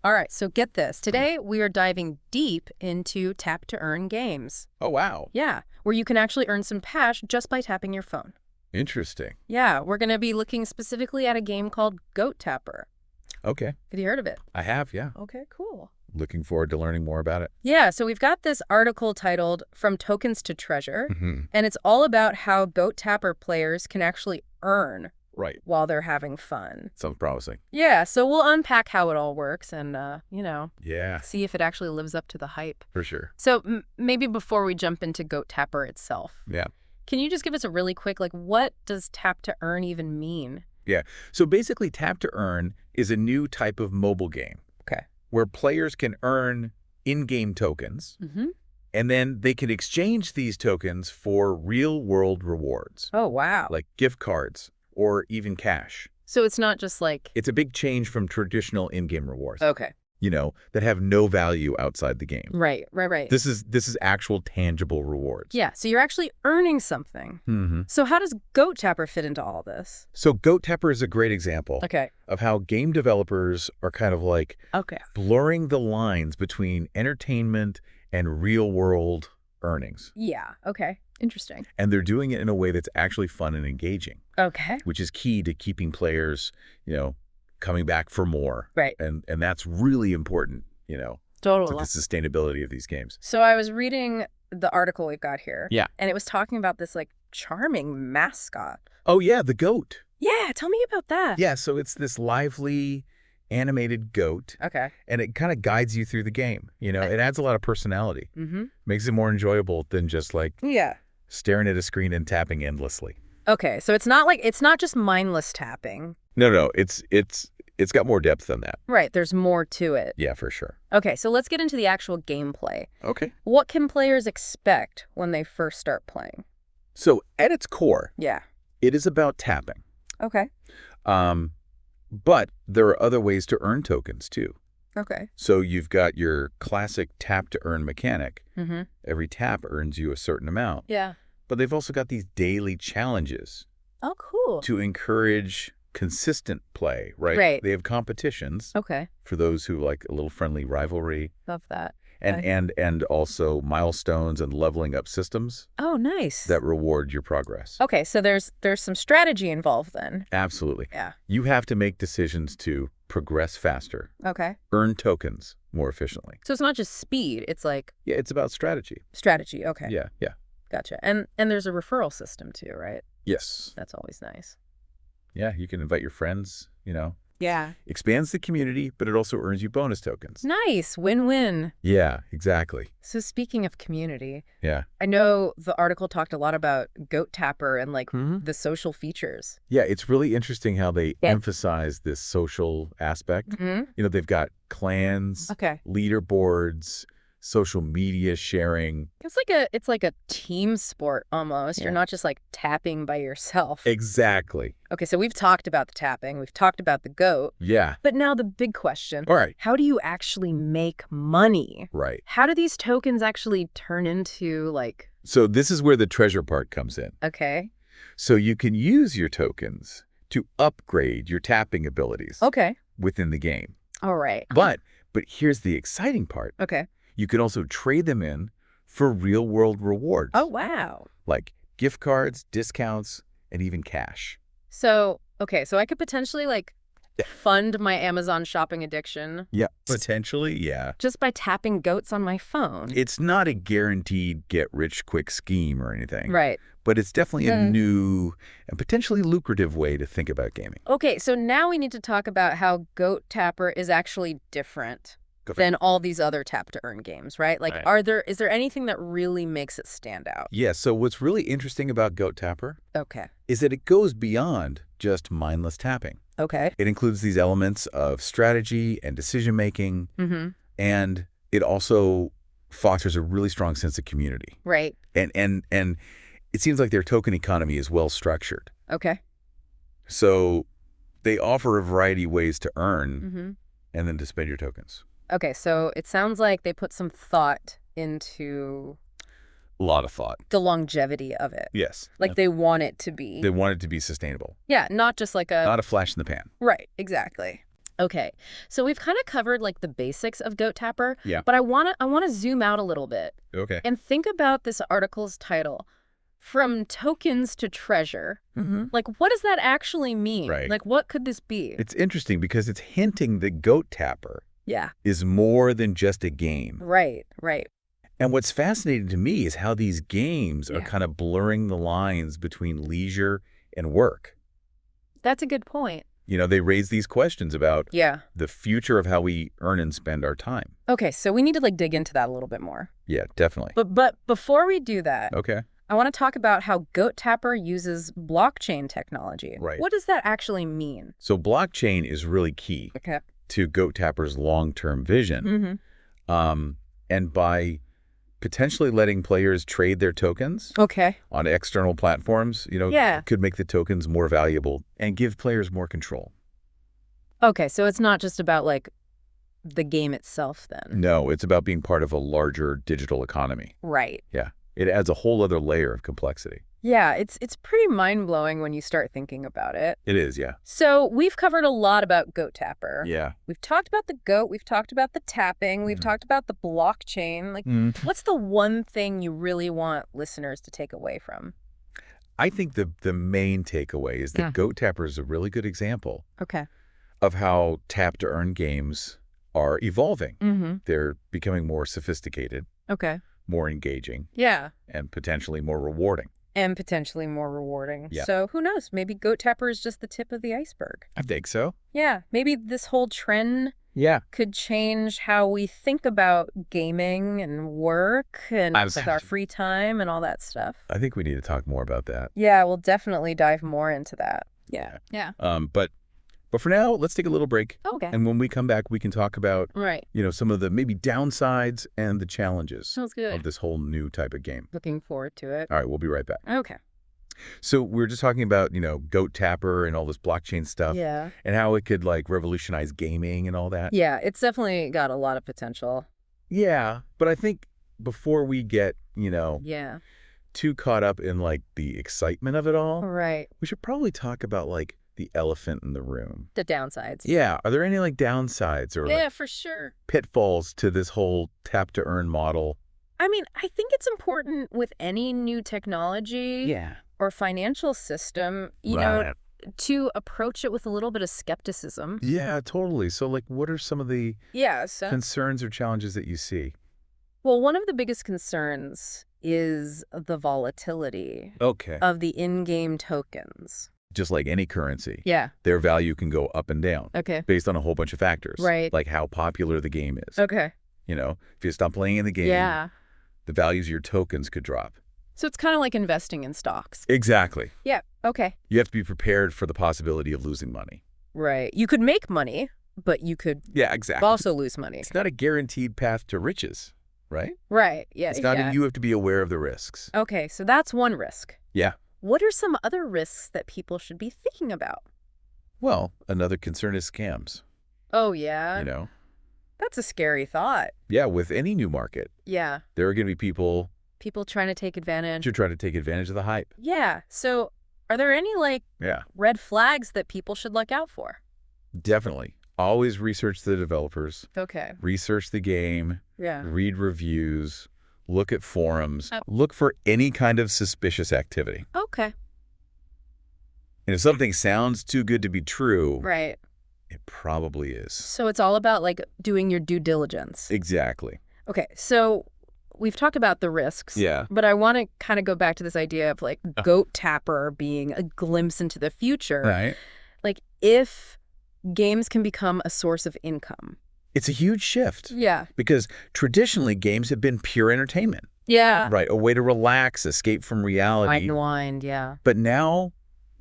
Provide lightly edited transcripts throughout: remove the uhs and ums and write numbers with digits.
All right, so get this. Today, we are diving deep into tap-to-earn games. Oh, wow. Yeah, where you can actually earn some cash just by tapping your phone. Interesting. Yeah, we're going to be looking specifically at a game called Goat Tapper. Okay. Have you heard of it? I have, yeah. Okay, cool. Looking forward to learning more about it. Yeah, so we've got this article titled From Tokens to Treasure, Mm-hmm. and it's all about how Goat Tapper players can actually earn Right. while they're having fun. Sounds promising. Yeah, so we'll unpack how it all works and, Yeah, see if it actually lives up to the hype. for sure. So maybe before we jump into Goat Tapper itself, Yeah. can you just give us a really quick, what does tap to earn even mean? So basically, Tap to Earn is a new type of mobile game. Okay. Where players can earn in-game tokens, Mm-hmm. and then they can exchange these tokens for real-world rewards, Oh, wow. like gift cards or even cash. So it's not just It's a big change from traditional in-game rewards, Okay. that have no value outside the game. Right. This is actual tangible rewards. Yeah, so you're actually earning something. Mm-hmm. So how does Goat Tapper fit into all this? So Goat Tapper is a great example Okay. of how game developers are kind of like Okay. blurring the lines between entertainment and real-world earnings. Yeah, okay. Interesting. And they're doing it in a way that's actually fun and engaging, Okay. which is key to keeping players, coming back for more. Right. And that's really important, to Totally. the sustainability of these games. So I was reading the article we've got here. Yeah. And it was talking about this, charming mascot. Oh, yeah, the goat. Yeah, tell me about that. Yeah, so it's this lively, animated goat, Okay. and it kind of guides you through the game. It adds a lot of personality. Mm-hmm. Makes it more enjoyable than just Yeah. staring at a screen and tapping endlessly. Okay, so it's not just mindless tapping. No, it's got more depth than that. Right, there's more to it. Yeah, for sure. Okay, so let's get into the actual gameplay. Okay. What can players expect when they first start playing? So at its core, Yeah. it is about tapping. Okay. But there are other ways to earn tokens too. Okay. So you've got your classic tap to earn mechanic. Mm-hmm. Every tap earns you a certain amount. Yeah. But they've also got these daily challenges Oh, cool. to encourage consistent play, right? Right. They have competitions Okay. for those who like a little friendly rivalry, Love that. and also milestones and leveling up systems Oh, nice. that reward your progress. Okay, so there's some strategy involved then. Absolutely. Yeah. You have to make decisions to progress faster, Okay. earn tokens more efficiently. So it's not just speed, it's Yeah, it's about strategy. strategy. Okay. Yeah. Gotcha. And there's a referral system too, right? Yes. That's always nice. Yeah, you can invite your friends, Yeah. Expands the community, but it also earns you bonus tokens. Nice. Win-win. Yeah, exactly. So speaking of community, Yeah. I know the article talked a lot about Goat Tapper and Mhm. the social features. Yeah, it's really interesting how they Yeah. emphasize this social aspect. Mm-hmm. They've got clans, Okay. leaderboards, social media sharing. It's like a team sport almost. Yeah. You're not just tapping by yourself. Exactly. Okay, so we've talked about the tapping, we've talked about the goat, Yeah. but now the big question. All right. How do you actually make money? Right. How do these tokens actually turn into So this is where the treasure part comes in. okay. So you can use your tokens to upgrade your tapping abilities Okay. within the game. All right. But here's the exciting part. Okay. You can also trade them in for real-world rewards. Oh, wow. Like gift cards, discounts, and even cash. So I could potentially fund my Amazon shopping addiction Yeah. Potentially, yeah. just by tapping goats on my phone. It's not a guaranteed get-rich-quick scheme or anything. Right. But it's definitely a new and potentially lucrative way to think about gaming. Okay, so now we need to talk about how Goat Tapper is actually different Go for it. than all these other tap-to-earn games, right? Right. Is there anything that really makes it stand out? Yeah, so what's really interesting about Goat Tapper Okay. is that it goes beyond just mindless tapping. Okay. It includes these elements of strategy and decision-making, Mm-hmm. and it also fosters a really strong sense of community. Right. And it seems like their token economy is well structured. Okay. So they offer a variety of ways to earn Mm-hmm. and then to spend your tokens. Okay, so it sounds like they put some thought into A lot of thought. the longevity of it. Yes. They want it to be. They want it to be sustainable, Yeah, not just not a flash in the pan. Right, exactly. Okay, so we've kind of covered like the basics of Goat Tapper, Yeah. but I wanna zoom out a little bit Okay. and think about this article's title, From Tokens to Treasure. Mm-hmm. Like, what does that actually mean? Right. Like, what could this be? It's interesting because it's hinting that Goat Tapper Yeah, is more than just a game. right, right. And what's fascinating to me is how these games are Yeah. kind of blurring the lines between leisure and work. That's a good point. They raise these questions about Yeah. the future of how we earn and spend our time. Okay, so we need to like dig into that a little bit more. Yeah, definitely. But before we do that, Okay. I want to talk about how Goat Tapper uses blockchain technology. Right. What does that actually mean? So blockchain is really key Okay. to Goat Tapper's long-term vision. Mm-hmm. And by potentially letting players trade their tokens Okay. on external platforms, Yeah. could make the tokens more valuable and give players more control. Okay, so it's not just about like the game itself then. No, it's about being part of a larger digital economy. Right. Yeah. It adds a whole other layer of complexity. Yeah, it's pretty mind-blowing when you start thinking about it. It is, yeah. So we've covered a lot about Goat Tapper. Yeah. We've talked about the goat, we've talked about the tapping, we've talked about the blockchain. Like, what's the one thing you really want listeners to take away from? I think the main takeaway is that Goat Tapper is a really good example Okay. of how tap-to-earn games are evolving. Mm-hmm. They're becoming more sophisticated, Okay. more engaging, Yeah. and potentially more rewarding. And potentially more rewarding. Yeah. So who knows? Maybe Goat Tapper is just the tip of the iceberg. I think so. Yeah. Maybe this whole trend Yeah. could change how we think about gaming and work and like our free time and all that stuff. I think we need to talk more about that. Yeah, we'll definitely dive more into that. Yeah. Yeah. But for now, let's take a little break. Okay. And when we come back, we can talk about, Right. some of the maybe downsides and the challenges Sounds good. of this whole new type of game. Looking forward to it. All right, we'll be right back. Okay. So we were just talking about, Goat Tapper and all this blockchain stuff. Yeah. And how it could like revolutionize gaming and all that. Yeah, it's definitely got a lot of potential. Yeah. But I think before we get, Yeah. too caught up in like the excitement of it all, Right. we should probably talk about like the elephant in the room. The downsides. Yeah. Are there any like downsides or Yeah, like, for sure. pitfalls to this whole tap to earn model? I mean, I think it's important with any new technology Yeah. or financial system, you know, to approach it with a little bit of skepticism. Yeah, totally. So like what are some of the Yeah, so concerns or challenges that you see? well, one of the biggest concerns is the volatility Okay. of the in-game tokens. Just like any currency, Yeah. their value can go up and down Okay. based on a whole bunch of factors. Right. Like how popular the game is. Okay. If you stop playing in the game, Yeah. the values of your tokens could drop. So it's kind of like investing in stocks. Exactly. Yeah. Okay. You have to be prepared for the possibility of losing money. Right. You could make money, but you could Yeah, exactly. also lose money. It's not a guaranteed path to riches, right? Right. Yeah. It's not, yeah. you have to be aware of the risks. Okay. So that's one risk. Yeah. What are some other risks that people should be thinking about? Well, another concern is scams, Oh, yeah. That's a scary thought. Yeah, with any new market, Yeah. there are going to be people People trying to take advantage. who try to take advantage of the hype. Yeah. So are there any like Yeah, red flags that people should look out for? definitely. Always research the developers, Okay. research the game, Yeah. read reviews, look at forums, Oh. look for any kind of suspicious activity. Okay. And if something sounds too good to be true, Right. it probably is. So it's all about like doing your due diligence. Exactly. Okay. So we've talked about the risks. Yeah. But I want to kind of go back to this idea of like Goat Tapper being a glimpse into the future. Right. Like if games can become a source of income. It's a huge shift Yeah. because traditionally games have been pure entertainment, Yeah. right? A way to relax, escape from reality. Unwind. Yeah. But now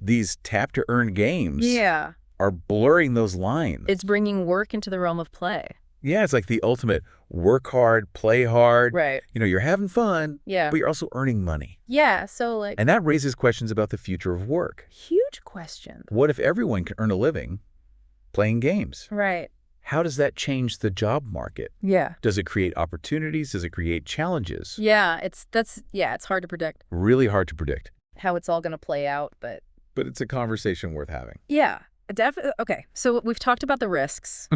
these tap to earn games Yeah. are blurring those lines. It's bringing work into the realm of play. Yeah, it's like the ultimate work hard, play hard. Right. You're having fun, Yeah. but you're also earning money. Yeah. So like And that raises questions about the future of work. huge question. What if everyone can earn a living playing games? Right. How does that change the job market? Yeah. Does it create opportunities? Does it create challenges? Yeah. It's hard to predict Really hard to predict. how it's all going to play out, but But it's a conversation worth having. yeah. Definitely. Okay, so we've talked about the risks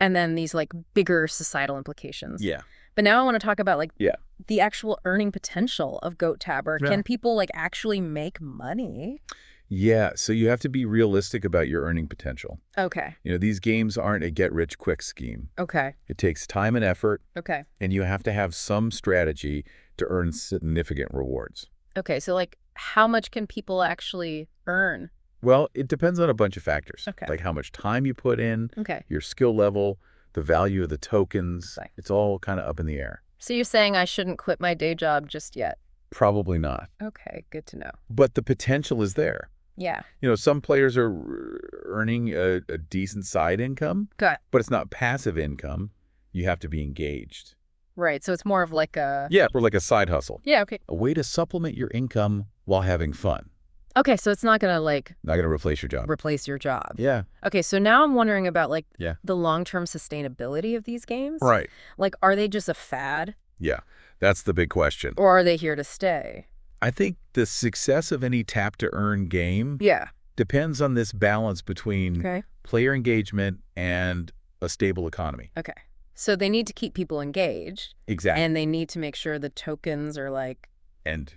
and then these like bigger societal implications. Yeah. But now I want to talk about like Yeah. the actual earning potential of Goat Tapper. Yeah. Can people like actually make money? Yeah, so you have to be realistic about your earning potential. Okay. These games aren't a get-rich-quick scheme. Okay. It takes time and effort, Okay. and you have to have some strategy to earn significant rewards. Okay, so like how much can people actually earn? Well, it depends on a bunch of factors, Okay. like how much time you put in, Okay. your skill level, the value of the tokens. Right. It's all kind of up in the air. So you're saying I shouldn't quit my day job just yet? Probably not. Okay, good to know. But the potential is there. Yeah. Some players are earning a decent side income, Good. but it's not passive income. You have to be engaged. Right, so it's more of like a... Yeah, or like a side hustle. Yeah, okay. A way to supplement your income while having fun. Okay, so it's not going to like Not going to replace your job. replace your job. Yeah. Okay, so now I'm wondering about like Yeah. the long-term sustainability of these games. Right. Like, are they just a fad Yeah. That's the big question. or are they here to stay? I think the success of any tap-to-earn game Yeah. depends on this balance between Okay. player engagement and a stable economy. Okay. So they need to keep people engaged. Exactly. And they need to make sure the tokens are like... And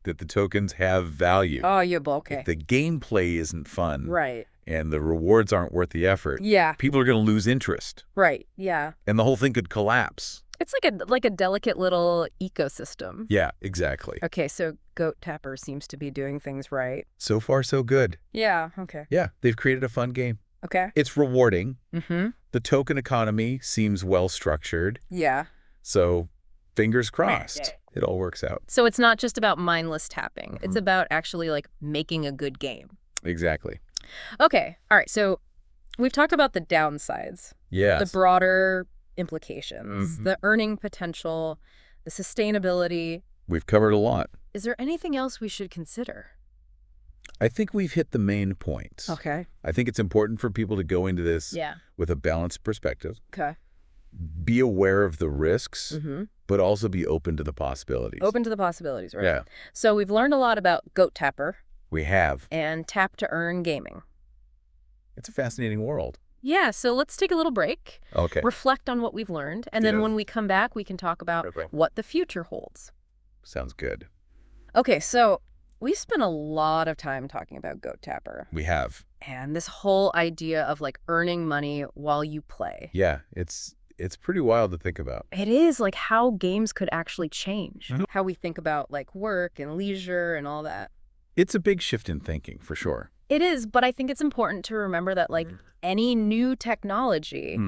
that the tokens have value. Oh, yeah, okay. If the gameplay isn't fun Right. and the rewards aren't worth the effort, Yeah. people are going to lose interest. Right. Yeah. And the whole thing could collapse. It's like a delicate little ecosystem. Yeah, exactly. Okay, so Goat Tapper seems to be doing things right. So far, so good. Yeah, okay. Yeah, they've created a fun game. Okay. It's rewarding. Mm-hmm. The token economy seems well structured. Yeah. So fingers Yeah. crossed. It all works out. So it's not just about mindless tapping. It's about actually like making a good game. Exactly. Okay. All right. So we've talked about the downsides, Yes. the broader implications, the earning potential, the sustainability. We've covered a lot. Is there anything else we should consider? I think we've hit the main points. Okay. I think it's important for people to go into this Yeah. with a balanced perspective. Okay. Be aware of the risks, Mm-hmm. but also be open to the possibilities. Open to the possibilities, right? Yeah, So we've learned a lot about Goat Tapper we have. and tap to earn gaming. It's a fascinating world. Yeah, so let's take a little break, Okay. reflect on what we've learned, and then Yes. when we come back, we can talk about Okay. what the future holds. Sounds good. Okay, so we spent a lot of time talking about Goat Tapper We have. and this whole idea of like earning money while you play. Yeah, it's pretty wild to think about. It is like how games could actually change, Mhm. how we think about like work and leisure and all that. It's a big shift in thinking, for sure. It is, but I think it's important to remember that like any new technology